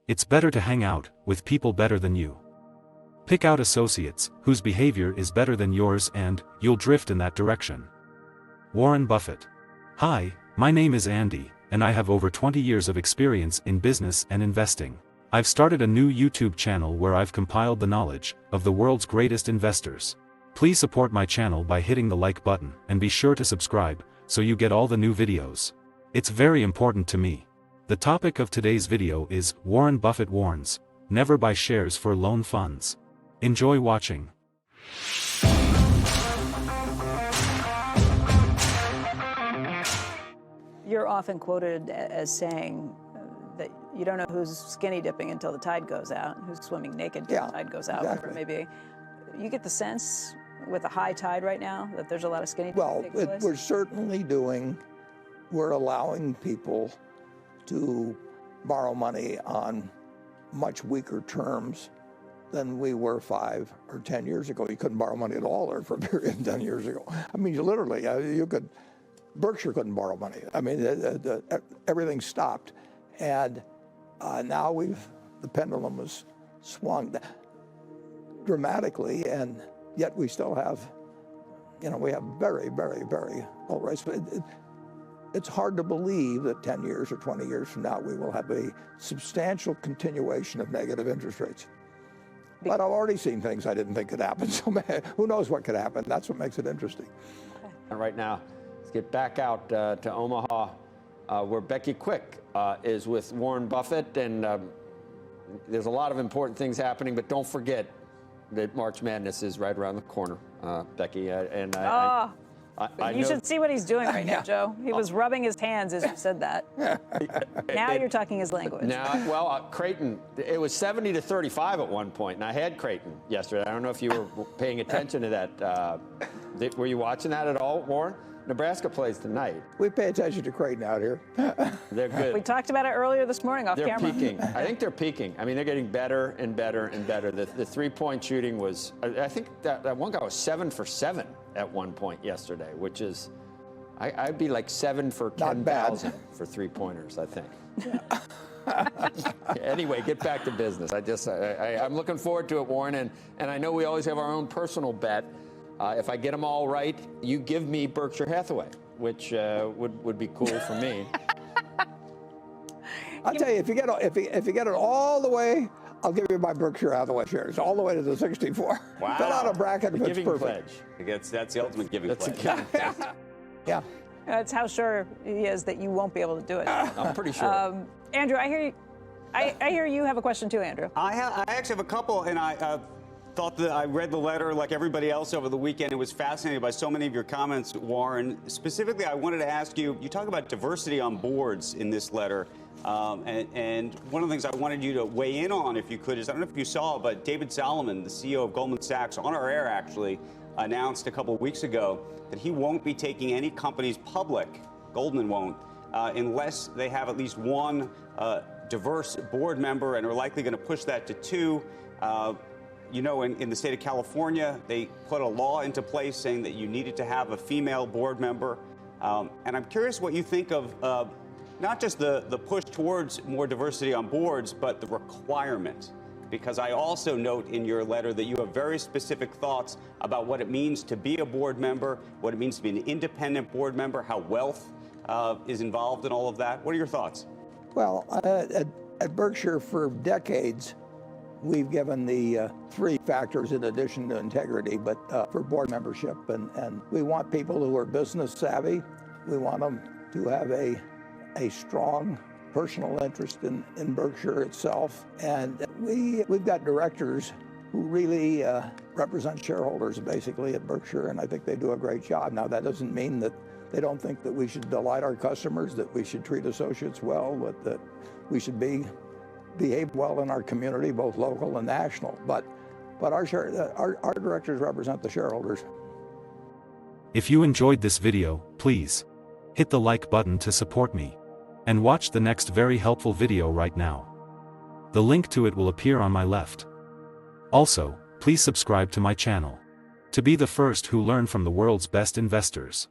It's better to hang out with people better than you. Pick out associates whose behavior is better than yours and you'll drift in that direction. Warren Buffett. Hi, my name is Andy, and I have over 20 years of experience in business and investing. I've started a new YouTube channel where I've compiled the knowledge of the world's greatest investors. Please support my channel by hitting the like button and be sure to subscribe so you get all the new videos. It's very important to me. The topic of today's video is Warren Buffett warns, never buy shares for loan funds. Enjoy watching. You're often quoted as saying that you don't know who's skinny dipping until the tide goes out, who's swimming naked until the tide goes out, exactly. whatever it may be. You get the sense with a high tide right now that there's a lot of skinny dipping Well, taking place? we're certainly we're allowing people to borrow money on much weaker terms than we were 5 or 10 years ago. You couldn't borrow money at all there for a period of 10 years ago. I mean, you literally, Berkshire couldn't borrow money. I mean, everything stopped. And now the pendulum has swung dramatically, and yet we still have, we have very, very, very low rates. It's hard to believe that 10 years or 20 years from now we will have a substantial continuation of negative interest rates. But I've already seen things I didn't think could happen, so who knows what could happen. That's what makes it interesting. And right now, let's get back out to Omaha, where Becky Quick is with Warren Buffett, and there's a lot of important things happening, but don't forget that March Madness is right around the corner, Becky. You should see what he's doing right now, Joe. He was rubbing his hands as you said that. Now you're talking his language. Now, well, Creighton, it was 70-35 at one point, and I had Creighton yesterday. I don't know if you were paying attention to that. Were you watching that at all, Warren? Nebraska plays tonight. We pay attention to Creighton out here. They're good. We talked about it earlier this morning off camera. They're peaking. I think they're peaking. I mean, they're getting better and better and better. The three-point shooting was, I think that one guy was 7 for 7 at one point yesterday, which is, I'd be like 7 for 10,000 for three-pointers, I think. Anyway, get back to business. I'm looking forward to it, Warren, and I know we always have our own personal bet. If I get them all right, you give me Berkshire Hathaway, which would be cool for me. I'll tell you, if you get it all the way, I'll give you my Berkshire Hathaway shares all the way to the 64. Wow. Fill out a bracket if it's Giving perfect. pledge. That's the ultimate giving pledge. Yeah. That's how sure he is that you won't be able to do it. I'm pretty sure. Andrew, I hear you have a question too, Andrew. I actually have a couple, and I thought that I read the letter like everybody else over the weekend. It was fascinated by so many of your comments, Warren. Specifically, I wanted to ask you, you talk about diversity on boards in this letter. And one of the things I wanted you to weigh in on, if you could, is I don't know if you saw, but David Solomon, the CEO of Goldman Sachs, on our air actually, announced a couple of weeks ago that he won't be taking any companies public, Goldman won't, unless they have at least one diverse board member, and are likely going to push that to 2. In the state of California, they put a law into place saying that you needed to have a female board member. And I'm curious what you think of not just the push towards more diversity on boards, but the requirement. Because I also note in your letter that you have very specific thoughts about what it means to be a board member, what it means to be an independent board member, how wealth is involved in all of that. What are your thoughts? Well, at Berkshire for decades, we've given the 3 factors in addition to integrity, but for board membership. And we want people who are business savvy. We want them to have a strong personal interest in Berkshire itself. And we've got directors who really represent shareholders basically at Berkshire, and I think they do a great job. Now, that doesn't mean that they don't think that we should delight our customers, that we should treat associates well, but that we should behave well in our community, both local and national. But our directors represent the shareholders. If you enjoyed this video, please hit the like button to support me. And watch the next very helpful video right now. The link to it will appear on my left. Also, please subscribe to my channel to be the first who learn from the world's best investors.